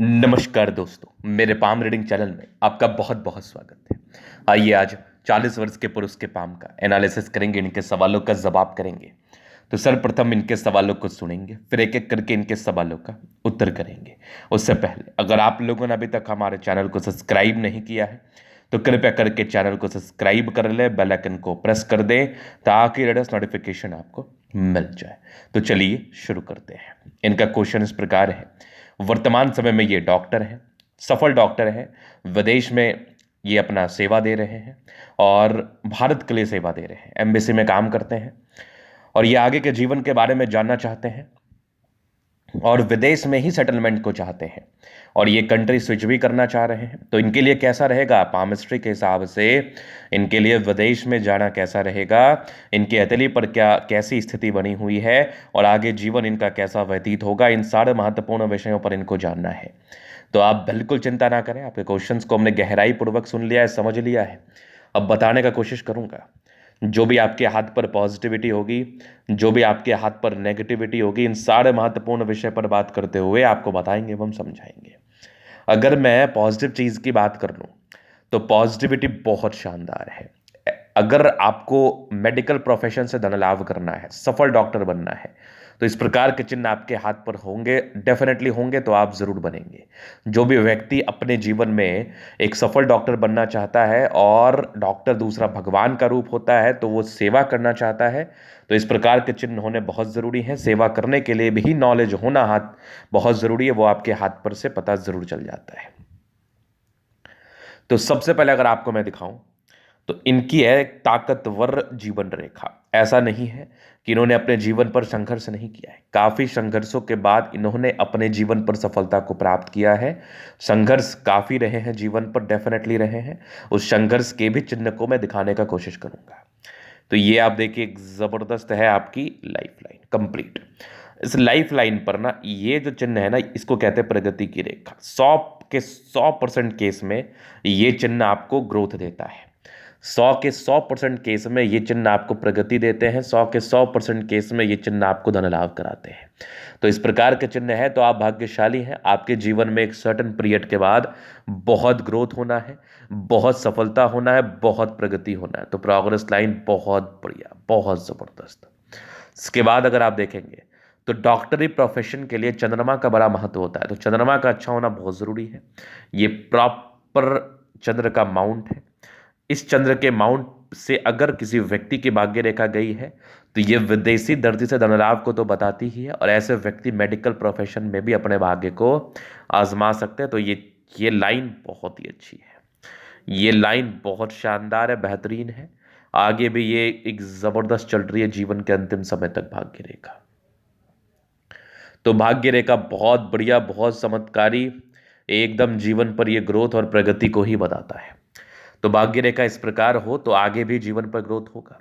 नमस्कार दोस्तों, मेरे पाम रीडिंग चैनल में आपका बहुत बहुत स्वागत है। आइए आज 40 वर्ष के पुरुष के पाम का एनालिसिस करेंगे, इनके सवालों का जवाब करेंगे। तो सर्वप्रथम इनके सवालों को सुनेंगे, फिर एक एक करके इनके सवालों का उत्तर करेंगे। उससे पहले अगर आप लोगों ने अभी तक हमारे चैनल को सब्सक्राइब नहीं किया है तो कृपया करके चैनल को सब्सक्राइब कर ले, बेल आइकन को प्रेस कर दें ताकि लेटेस्ट नोटिफिकेशन आपको मिल जाए। तो चलिए शुरू करते हैं। इनका क्वेश्चन इस प्रकार है। वर्तमान समय में ये डॉक्टर हैं, सफल डॉक्टर हैं, विदेश में ये अपना सेवा दे रहे हैं और भारत के लिए सेवा दे रहे हैं, एम्बेसी में काम करते हैं और ये आगे के जीवन के बारे में जानना चाहते हैं और विदेश में ही सेटलमेंट को चाहते हैं और ये कंट्री स्विच भी करना चाह रहे हैं। तो इनके लिए कैसा रहेगा पामिस्ट्री के हिसाब से, इनके लिए विदेश में जाना कैसा रहेगा, इनके हथेली पर क्या कैसी स्थिति बनी हुई है और आगे जीवन इनका कैसा व्यतीत होगा, इन सारे महत्वपूर्ण विषयों पर इनको जानना है। तो आप बिल्कुल चिंता ना करें, आपके क्वेश्चंस को हमने गहराई पूर्वक सुन लिया है, समझ लिया है। अब बताने का कोशिश करूंगा। जो भी आपके हाथ पर पॉजिटिविटी होगी, जो भी आपके हाथ पर नेगेटिविटी होगी, इन सारे महत्वपूर्ण विषय पर बात करते हुए आपको बताएंगे एवं समझाएंगे। अगर मैं पॉजिटिव चीज़ की बात कर लूँ तो पॉजिटिविटी बहुत शानदार है। अगर आपको मेडिकल प्रोफेशन से धन लाभ करना है, सफल डॉक्टर बनना है, तो इस प्रकार के चिन्ह आपके हाथ पर होंगे, डेफिनेटली होंगे, तो आप जरूर बनेंगे। जो भी व्यक्ति अपने जीवन में एक सफल डॉक्टर बनना चाहता है और डॉक्टर दूसरा भगवान का रूप होता है, तो वो सेवा करना चाहता है, तो इस प्रकार के चिन्ह होने बहुत ज़रूरी है। सेवा करने के लिए भी नॉलेज होना हाथ बहुत ज़रूरी है, वो आपके हाथ पर से पता ज़रूर चल जाता है। तो सबसे पहले अगर आपको मैं दिखाऊं तो इनकी है एक ताकतवर जीवन रेखा। ऐसा नहीं है कि इन्होंने अपने जीवन पर संघर्ष नहीं किया है, काफी संघर्षों के बाद इन्होंने अपने जीवन पर सफलता को प्राप्त किया है। संघर्ष काफी रहे हैं जीवन पर, डेफिनेटली रहे हैं। उस संघर्ष के भी चिन्ह को मैं दिखाने का कोशिश करूंगा। तो ये आप देखिए, एक जबरदस्त है आपकी लाइफ लाइन कंप्लीट। इस लाइफ लाइन पर ना ये जो चिन्ह है ना, इसको कहते हैं प्रगति की रेखा। 100% केस में ये चिन्ह आपको ग्रोथ देता है। 100% केस में ये चिन्ह आपको प्रगति देते हैं। 100% केस में ये चिन्ह आपको धन लाभ कराते हैं। तो इस प्रकार के चिन्ह है तो आप भाग्यशाली हैं। आपके जीवन में एक सर्टन पीरियड के बाद बहुत ग्रोथ होना है, बहुत सफलता होना है, बहुत प्रगति होना है। तो प्रोग्रेस लाइन बहुत बढ़िया, बहुत जबरदस्त। इसके बाद अगर आप देखेंगे तो डॉक्टरी प्रोफेशन के लिए चंद्रमा का बड़ा महत्व होता है। तो चंद्रमा का अच्छा होना बहुत जरूरी है। ये प्रॉपर चंद्र का माउंट है। इस चंद्र के माउंट से अगर किसी व्यक्ति की भाग्य रेखा गई है तो ये विदेशी धरती से धनलाभ को तो बताती ही है, और ऐसे व्यक्ति मेडिकल प्रोफेशन में भी अपने भाग्य को आजमा सकते हैं। तो ये लाइन बहुत ही अच्छी है, ये लाइन बहुत शानदार है, बेहतरीन है। आगे भी ये एक जबरदस्त चल रही है जीवन के अंतिम समय तक भाग्य रेखा। तो भाग्य रेखा बहुत बढ़िया, बहुत चमत्कारी, एकदम जीवन पर ये ग्रोथ और प्रगति को ही बताता है। तो भाग्य रेखा इस प्रकार हो तो आगे भी जीवन पर ग्रोथ होगा।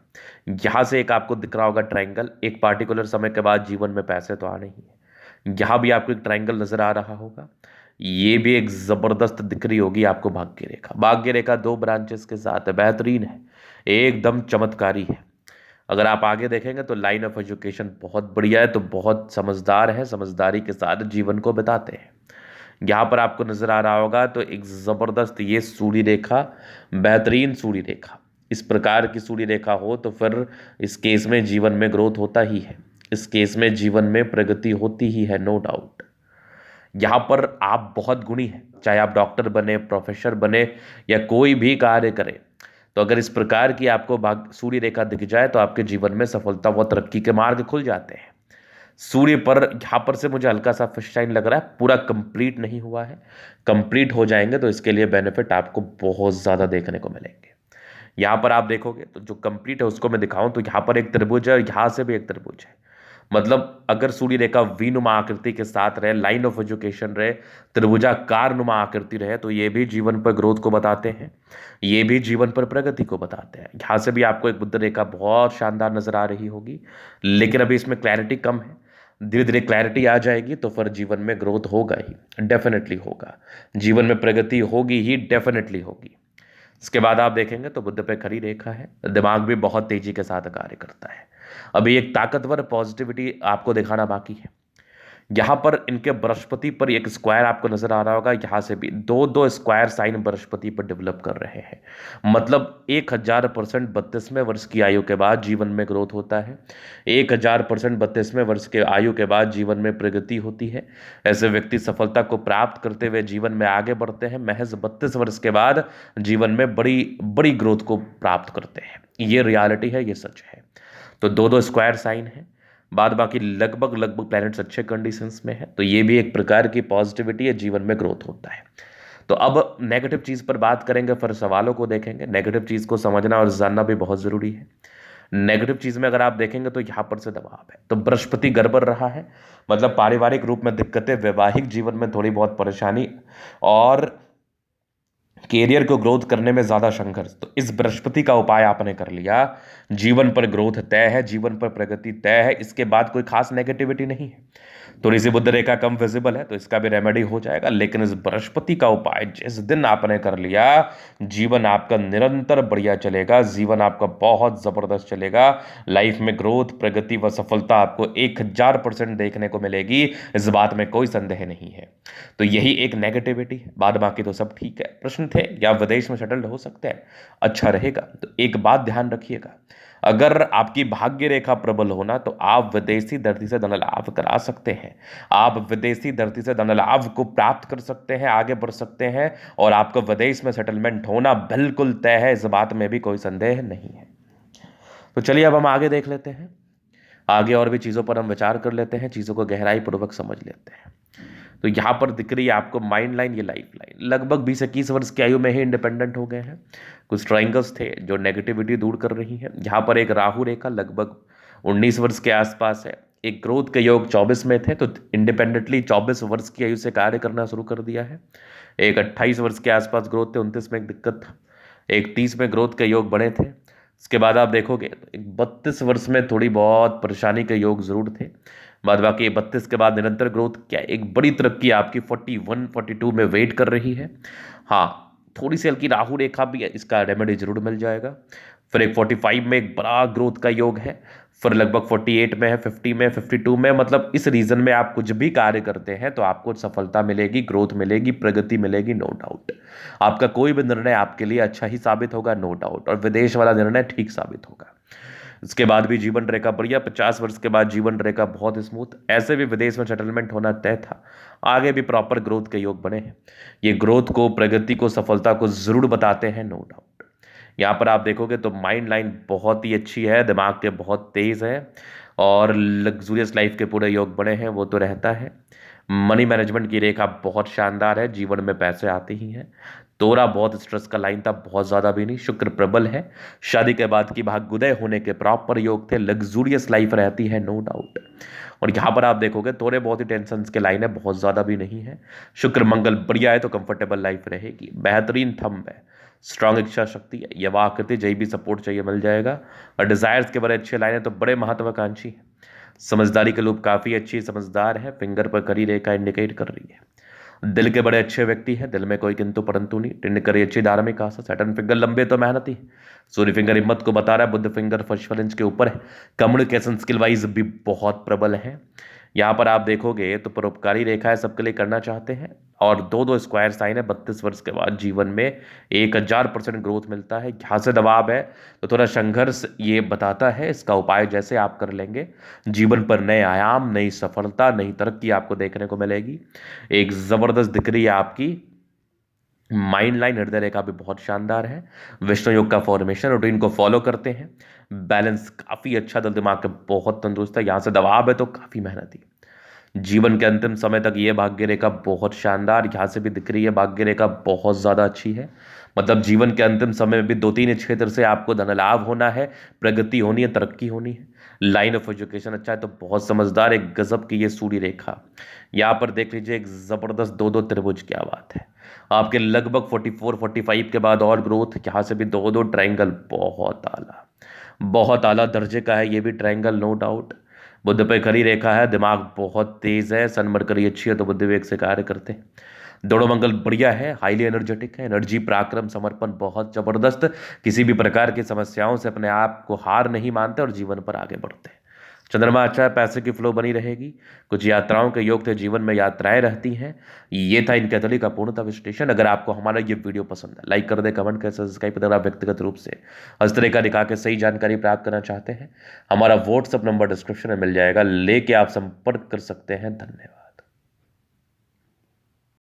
यहां से एक आपको दिख रहा होगा ट्रायंगल, एक पार्टिकुलर समय के बाद जीवन में पैसे तो आने ही है। यहां भी आपको एक ट्रायंगल नजर आ रहा होगा, ये भी एक जबरदस्त दिख रही होगी आपको भाग्य रेखा। भाग्य रेखा 2 ब्रांचेस के साथ है, बेहतरीन है, एकदम चमत्कारी है। अगर आप आगे देखेंगे तो लाइन ऑफ एजुकेशन बहुत बढ़िया है, तो बहुत समझदार है, समझदारी के साथ जीवन को बिताते हैं। यहाँ पर आपको नजर आ रहा होगा तो एक जबरदस्त ये सूर्य रेखा, बेहतरीन सूर्य रेखा। इस प्रकार की सूर्य रेखा हो तो फिर इस केस में जीवन में ग्रोथ होता ही है, इस केस में जीवन में प्रगति होती ही है, नो डाउट। यहाँ पर आप बहुत गुणी हैं, चाहे आप डॉक्टर बने, प्रोफेसर बने या कोई भी कार्य करें। तो अगर इस प्रकार की आपको भाग सूर्य रेखा दिख जाए तो आपके जीवन में सफलता व तरक्की के मार्ग खुल जाते हैं। सूर्य पर यहाँ पर से मुझे हल्का सा फिश साइन लग रहा है, पूरा कंप्लीट नहीं हुआ है। कंप्लीट हो जाएंगे तो इसके लिए बेनिफिट आपको बहुत ज़्यादा देखने को मिलेंगे। यहाँ पर आप देखोगे तो जो कंप्लीट है उसको मैं दिखाऊं तो यहाँ पर एक त्रिभुज है और यहाँ से भी एक त्रिभुज है। मतलब अगर सूर्य रेखा वी नुमा आकृति के साथ रहे, लाइन ऑफ एजुकेशन रहे, त्रिभुजाकार नुमा आकृति रहे, तो ये भी जीवन पर ग्रोथ को बताते हैं, ये भी जीवन पर प्रगति को बताते हैं। यहाँ से भी आपको एक बुद्ध रेखा बहुत शानदार नजर आ रही होगी, लेकिन अभी इसमें क्लैरिटी कम है। धीरे धीरे क्लैरिटी आ जाएगी तो फिर जीवन में ग्रोथ होगा ही, डेफिनेटली होगा। जीवन में प्रगति होगी ही, डेफिनेटली होगी। इसके बाद आप देखेंगे तो बुद्ध पे खड़ी रेखा है, दिमाग भी बहुत तेजी के साथ कार्य करता है। अभी एक ताकतवर पॉजिटिविटी आपको दिखाना बाकी है। यहाँ पर इनके बृहस्पति पर एक स्क्वायर आपको नजर आ रहा होगा, यहाँ से भी दो दो स्क्वायर साइन बृहस्पति पर डेवलप कर रहे हैं। मतलब 1000% 32वें वर्ष की आयु के बाद जीवन में ग्रोथ होता है, 1000% 32वें वर्ष के आयु के बाद जीवन में प्रगति होती है। ऐसे व्यक्ति सफलता को प्राप्त करते हुए जीवन में आगे बढ़ते हैं, महज 32 वर्ष के बाद जीवन में बड़ी बड़ी ग्रोथ को प्राप्त करते हैं। ये रियलिटी है, ये सच है। तो दो दो स्क्वायर साइन है, बाद बाकी लगभग लगभग प्लैनेट्स अच्छे कंडीशंस में है, तो ये भी एक प्रकार की पॉजिटिविटी है, जीवन में ग्रोथ होता है। तो अब नेगेटिव चीज़ पर बात करेंगे, फिर सवालों को देखेंगे। नेगेटिव चीज़ को समझना और जानना भी बहुत ज़रूरी है। नेगेटिव चीज़ में अगर आप देखेंगे तो यहाँ पर से दबाव है, तो बृहस्पति गड़बड़ रहा है, मतलब पारिवारिक रूप में दिक्कतें, वैवाहिक जीवन में थोड़ी बहुत परेशानी और कैरियर को ग्रोथ करने में ज्यादा संघर्ष। तो इस बृहस्पति का उपाय आपने कर लिया, जीवन पर ग्रोथ तय है, जीवन पर प्रगति तय है, इसके बाद कोई खास नेगेटिविटी नहीं है। थोड़ी सी बुध रेखा कम विजिबल है, तो इसका भी रेमेडी हो जाएगा। लेकिन इस बृहस्पति का उपाय जिस दिन आपने कर लिया, जीवन आपका निरंतर बढ़िया चलेगा, जीवन आपका बहुत जबरदस्त चलेगा। लाइफ में ग्रोथ, प्रगति व सफलता आपको 1000% देखने को मिलेगी, इस बात में कोई संदेह नहीं है। तो यही एक नेगेटिविटी है, बाद बाकी तो सब ठीक है। प्रश्न थे या विदेश में सेटल्ड हो सकते हैं, अच्छा रहेगा। तो एक बात ध्यान रखिएगा, अगर आपकी भाग्य रेखा प्रबल होना तो आप विदेशी धरती से धन लाभ करा सकते हैं, आप विदेशी धरती से धन लाभ को प्राप्त कर सकते हैं, आगे बढ़ सकते हैं, और आपको विदेश में सेटलमेंट होना बिल्कुल तय है, इस बात में भी कोई संदेह नहीं है। तो चलिए अब हम आगे देख लेते हैं, आगे और भी चीज़ों पर हम विचार कर लेते हैं, चीज़ों को गहराई पूर्वक समझ लेते हैं। तो यहाँ पर दिख रही है आपको माइंड लाइन, ये लाइफ लाइन, लगभग 20-21 वर्ष की आयु में ही इंडिपेंडेंट हो गए हैं। कुछ ट्राइंगल्स थे जो नेगेटिविटी दूर कर रही हैं। यहाँ पर एक राहु रेखा लगभग 19 वर्ष के आसपास है, एक ग्रोथ के योग 24 में थे, तो इंडिपेंडेंटली 24 वर्ष की आयु से कार्य करना शुरू कर दिया है। एक 28 वर्ष के आसपास ग्रोथ थे, 29 में एक दिक्कत था, एक 30 में ग्रोथ के योग बने थे। इसके बाद आप देखोगे तो एक 32 वर्ष में थोड़ी बहुत परेशानी के योग जरूर थे, बाद बाकी 32 के बाद निरंतर ग्रोथ, क्या एक बड़ी तरक्की आपकी 41-42 में वेट कर रही है। हाँ, थोड़ी सी हल्की राहु रेखा भी है, इसका रेमेडी जरूर मिल जाएगा। फिर एक 45 में एक बड़ा ग्रोथ का योग है, फिर लगभग 48 में है, 50 में, 52 में, मतलब इस रीजन में आप कुछ भी कार्य करते हैं तो आपको सफलता मिलेगी, ग्रोथ मिलेगी, प्रगति मिलेगी, नो डाउट। आपका कोई भी निर्णय आपके लिए अच्छा ही साबित होगा, नो डाउट, और विदेश वाला निर्णय ठीक साबित होगा। इसके बाद भी जीवन रेखा बढ़िया, 50 वर्ष के बाद जीवन रेखा बहुत स्मूथ, ऐसे भी विदेश में सेटलमेंट होना तय था, आगे भी प्रॉपर ग्रोथ के योग बने हैं। ये ग्रोथ को, प्रगति को, सफलता को जरूर बताते हैं, नो डाउट। यहाँ पर आप देखोगे तो माइंड लाइन बहुत ही अच्छी है, दिमाग के बहुत तेज है, और लग्जूरियस लाइफ के पूरे योग बने हैं, वो तो रहता है। मनी मैनेजमेंट की रेखा बहुत शानदार है, जीवन में पैसे आते ही हैं। तोरा बहुत स्ट्रेस का लाइन था, बहुत ज़्यादा भी नहीं। शुक्र प्रबल है, शादी के बाद की भाग्योदय होने के प्रॉपर योग थे, लग्जूरियस लाइफ रहती है, नो डाउट। और यहाँ पर आप देखोगे थोड़े बहुत ही टेंशन के लाइन है, बहुत ज़्यादा भी नहीं है। शुक्र मंगल बढ़िया है, तो कंफर्टेबल लाइफ रहेगी। बेहतरीन थंब है, स्ट्रांग इच्छा शक्ति है, यह आकृति, जय भी सपोर्ट चाहिए मिल जाएगा। और डिजायर्स के बड़े अच्छे लाइन है, तो बड़े महत्वाकांक्षी है। समझदारी के लूप काफ़ी अच्छी समझदार है, फिंगर पर करी रेखा इंडिकेट कर रही है। दिल के बड़े अच्छे व्यक्ति हैं, दिल में कोई किंतु परंतु नहीं। टिंड करी अच्छी धार्मिक आशा, सैटर्न फिंगर लंबे तो मेहनती। सूर्य फिंगर हिम्मत को बता रहा है, बुध फिंगर फर्स्ट इंच के ऊपर है, कम्युनिकेशन स्किल वाइज भी बहुत प्रबल है। यहाँ पर आप देखोगे तो परोपकारी रेखा है, सबके लिए करना चाहते हैं, और दो दो स्क्वायर साइन है। 32 वर्ष के बाद जीवन में 1000% ग्रोथ मिलता है। यहाँ से दबाव है तो थोड़ा संघर्ष ये बताता है, इसका उपाय जैसे आप कर लेंगे, जीवन पर नए आयाम, नई सफलता, नई तरक्की आपको देखने को मिलेगी। एक जबरदस्त दिख रही है आपकी माइंड लाइन, हृदय रेखा भी बहुत शानदार है। विष्णु योग का फॉर्मेशन रूटीन को फॉलो करते हैं, बैलेंस काफी अच्छा, दिल दिमाग का बहुत तंदुरुस्त है। यहाँ से दबाव है तो काफी मेहनती। जीवन के अंतिम समय तक ये भाग्य रेखा बहुत शानदार, यहाँ से भी दिख रही है भाग्य रेखा बहुत ज़्यादा अच्छी है। मतलब जीवन के अंतिम समय में भी 2-3 क्षेत्र से आपको धन लाभ होना है, प्रगति होनी है, तरक्की होनी है। लाइन ऑफ एजुकेशन अच्छा है, तो बहुत समझदार, एक गजब की ये सूर्य रेखा। यहाँ पर देख लीजिए एक ज़बरदस्त दो दो त्रिभुज, क्या बात है। आपके लगभग 44-45 के बाद और ग्रोथ, यहाँ से भी दो दो ट्रायंगल, बहुत आला, बहुत आला दर्जे का है ये भी ट्रायंगल, नो डाउट। बुद्ध पे खरी रेखा है, दिमाग बहुत तेज है, सन मरकरी अच्छी है, तो बुद्ध वेग से कार्य करते हैं। दोनों मंगल बढ़िया है, हाईली एनर्जेटिक है, एनर्जी, पराक्रम, समर्पण बहुत जबरदस्त, किसी भी प्रकार की समस्याओं से अपने आप को हार नहीं मानते और जीवन पर आगे बढ़ते हैं। चंद्रमा अच्छा है, पैसे की फ्लो बनी रहेगी, कुछ यात्राओं के योग थे, जीवन में यात्राएं रहती हैं। ये था इन कैथोलिक का पूर्णतः विश्लेषण। अगर आपको हमारा ये वीडियो पसंद है, लाइक कर दे, कमेंट कर, सब्सक्राइब कर। अगर आप व्यक्तिगत रूप से हर तरह का दिखा के सही जानकारी प्राप्त करना चाहते हैं, हमारा व्हाट्सअप नंबर डिस्क्रिप्शन में मिल जाएगा, लेके आप संपर्क कर सकते हैं। धन्यवाद।